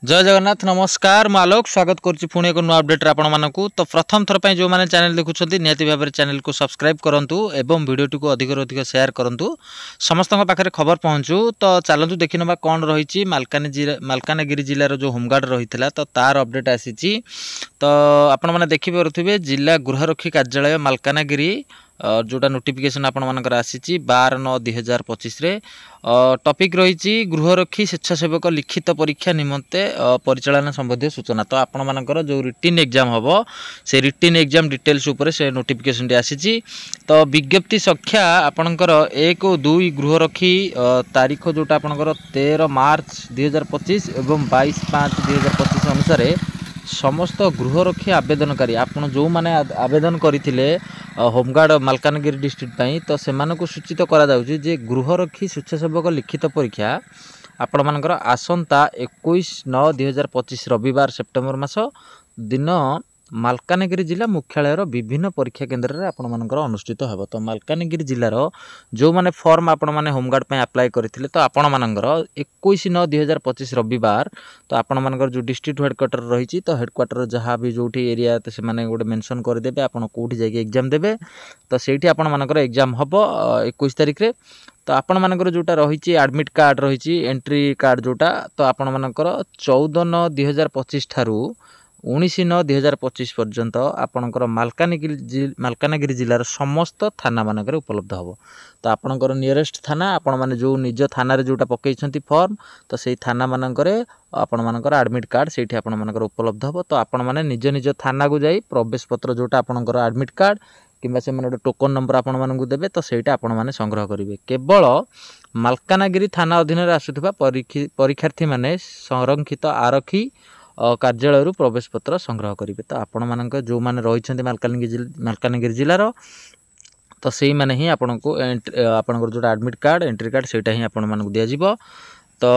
जय जगन्नाथ नमस्कार मु आलोक स्वागत करुच्ची पुणी एक नुआ अपडेट आपण मानकू। तो प्रथम थर जो मैंने चैनल देखुं निहाती भाव चैनल को सब्सक्राइब करूँ एवं वीडियो को अधिक अधिक शेयर करूँ समस्त पाखे खबर पहुँचू। तो चलतु देखी ना कौन रही मालकानगिरी जिलार जो होमगार्ड रही है तो तार अपडेट आसी। तो आपण मैंने देखिपे जिला गृहरक्षी कार्यालय मालकानगिरी जोटा नोटिफिकेशन आपण मानकर आसी 12/9/2025 रे टॉपिक रही गृहरक्षी स्वेच्छासेवक लिखित परीक्षा निमंते परिचालन संबंधी सूचना। तो आपण मानकर जो रिटिन एग्जाम हम से रिटिन एग्जाम डिटेल्स उपर से नोटिफिकेशन टी आसी। तो विज्ञप्ति संख्या आपणकर 1 और 2 गृहरक्षी तारीख जोटा आपणकर 13 मार्च 2025 एवं 22/5/2025 अनुसार समस्त गृहरक्षी आवेदनकारी आपन जो माने आवेदन करथिले होमगार्ड मालकानगिरी डिस्ट्रिक्ट पाई तो सेमानकु सूचित करा जाउची जे गृहरक्षी स्वेच्छासेवक लिखित परीक्षा आपण मानकर आसंता 21/9/2025 रविवार सेप्टेम्बर मास दिन मालकानगिरी जिला मुख्यालय विभिन्न परीक्षा केन्द्र में आपण मानकर अनुष्ठित हो। तो मालकानगिरी जिलार जो माने फॉर्म आपण माने होमगार्ड पे अप्लाई करथिले तो आपण मानकर 21/9/2025 रविवार तो आपण मानकर जो डिस्ट्रिक्ट हेडक्वार्टर रही तो हेडक्वार्टर जहाँ भी जो एरिया तो से माने गोटे मेंशन करदेबे आपण कोठी जाके एग्जाम देबे। तो सेठी आपण मानकर एग्जाम हबो 21 तारिख रे। तो आपण मानकर जोटा रही एडमिट कार्ड रही एंट्री कार्ड जोटा तो आपण मानकर 14/9/2025 ठारू 19/9/2025 पर्यंत आपणकर मालकानगिरी जिलार समस्त थाना मानकर उपलब्ध हो। तो आपणकर नियरेस्ट थाना आपण माने जो निज थाना रे जोटा पकईछंती फॉर्म तो सेही थाना मानकर आपण मानकर एडमिट कार्ड सेठी आपण मानकर उपलब्ध हो। तो आपण माने निज निज थाना को जाई प्रवेश पत्र जोटा आपणकर एडमिट कार्ड किंबा से माने टोकन नंबर आपण मानकु देबे तो सेटा आपण माने संग्रह करिवे। केवल मालकानगिरी थाना अधीन रे आसुथिबा परीक्षार्थी माने संरक्षित आरक्षी कार्यालय प्रवेश पत्र संग्रह करेंगे। तो आपण मानक जो माने रही मालकानगिरी जिलार तो सही माने ही आपण को आपणकर जो एडमिट कार्ड एंट्री कार्ड सेटा ही आपण मानक दिया जिवो। तो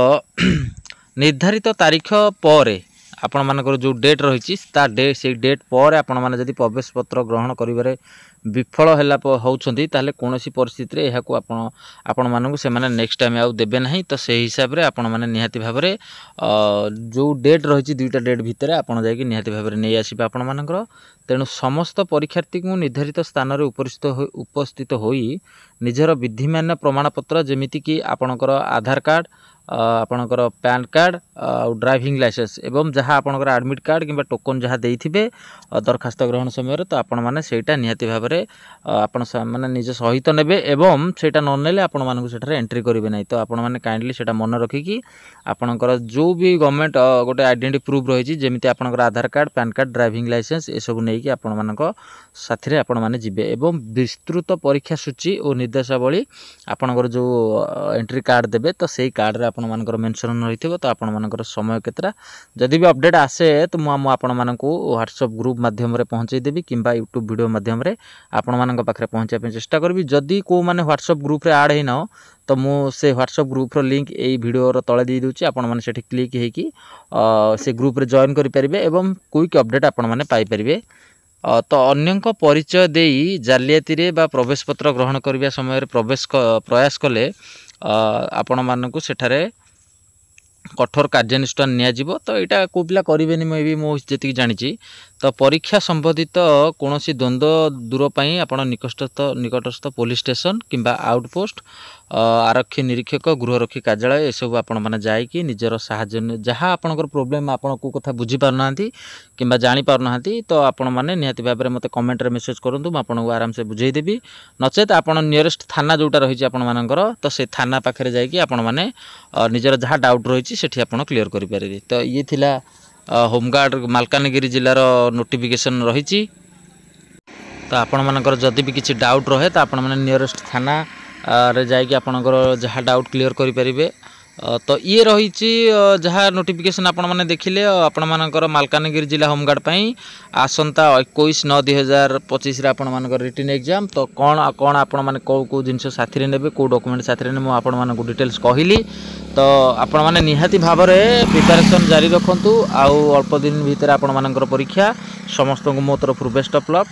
निर्धारित तारीख पर आपण मानकर जो डेट रही से डेट पर आपण माने जदि प्रवेश पत्र ग्रहण करिबारे विफल हैला होउछंती ताले कोनोसी परिस्थिति रे एहाकू आपण मानकू से माने नेक्स्ट टाइम आउ देबे नाही। तो से हिसाब रे आपण माने निहाती भाव रे जो डेट रही दुईटा डेट भितर आपण जाय कि निहाती भाव रे नै आसीबे आपण मानकर। तेणु समस्त परीक्षार्थी को निर्धारित स्थान रे उपस्थित होई निजर विधिमान्य प्रमाणपत्र जेमिति कि आपणकर आधार कार्ड आपणकर पैन कार्ड ड्राइविंग लाइसेंस एवं जहाँ आपणकर एडमिट कार्ड किंबा टोकन जहाँ देइथिबे दरखास्त ग्रहण समय तो आपण माने सेटा निहाती भाव रे आपण माने निज सहित नेबे एवं सेटा न नेले आपण मानकु सेठारे एंट्री करिवे नै। तो आपण माने काइंडली सेटा मन रखिकी आपणकर जो भी गवर्नमेंट गोटे आइडेंटिटी प्रूफ रही जेमिति आपणकर Aadhaar card PAN card driving licence ए सब नै कि आपण मानक साथी रे आपण माने जिबे एवं विस्तृत परीक्षा सूची और निर्देशावली आपणकर जो एंट्री कार्ड देबे तो सेही कार्ड रे आपण मानकर मेंशन रहिथिबो। तो आपण मानकर समय केतरा जदि भी अपडेट आसे तो मु आपण मानकु व्हाट्सएप ग्रुप माध्यम रे पहुंचाई देबी किंबा यूट्यूब वीडियो माध्यम रे आपण मानक पाखरे पहुंचाय पे चेष्टा करबी। जदि को माने व्हाट्सएप ग्रुप रे ऐड हेन तो मु से व्हाट्सएप ग्रुप रो लिंक एई वीडियो रो तळे दी दोची आपण माने सेठी क्लिक हेकी से ग्रुप रे जॉइन करि परिबे एवं क्विक अपडेट आपण माने पाई परिबे। तो अन्यंक परिचय देई जालियाती रे बा प्रवेश पत्र ग्रहण करिया समय रे प्रयास कले आपण मानकु सेठारे कठोर कार्यानुष्ठान नियाजिबो। तो यहाँ को पिला करेनि भी मुझे जानी। तो परीक्षा संबंधित कौन द्वंद्व दूर पाई आप निकटस्थ पुलिस स्टेशन किंबा आउटपोस्ट आरक्षी निरीक्षक गृहरक्षी कार्यालय एसबू आपण मैंने जाकि निजर साहाय्य जहाँ आपंकर प्रोब्लेम आपण को कथा बुझी पारना कि जानी पारना तो आपण मैंने निहाती भाव में मत कमेंट रे मेसेज करूँ आपको आराम से बुझेदेवी नचेत आप नियरेस्ट थाना जोटा रही आपर तो से थाना पाखे जाकि आपण मैंने निजर जहाँ डाउट रही सेठी आपण क्लीयर करेंगे। तो ये थिला होमगार्ड मालकानगिरी जिलार नोटिफिकेशन रही। तो आपण मानकर जदि भी किसी डाउट रहे तो आपण माने नियरेस्ट थाना रे जाकि आपणकर जहाँ डाउट क्लीयर करेंगे। तो ये रही जहाँ नोटिफिकेशन आपण माने देखिले आपण मानकर मालकानगिरी जिला होमगार्ड पाई आसंता 21/9/2025 रे आपण मानकर रिटन एग्जाम। तो कौन कौन आपण माने को जिनस साथी रे नेबे को डॉक्यूमेंट साथी रे ने आपण मानकु डिटेल्स कहली। तो आपण माने निहाती भाव रे प्रिपरेशन जारी रखंतु आउ अल्प दिन भीतर आपण मानकर परीक्षा समस्त को मो तरफ बेस्ट ऑफ लक।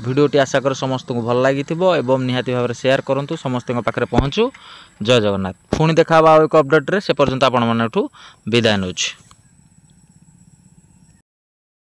वीडियोटी आशा कर समस्त को भल लागिथिबो एवं निहाती भाव रे शेयर करंतु समस्त पाखरे पहुँचू। जय जगन्नाथ। पुणी देखा एक अपडेट रे से पर्यंत आपण माने विदाय नउछि।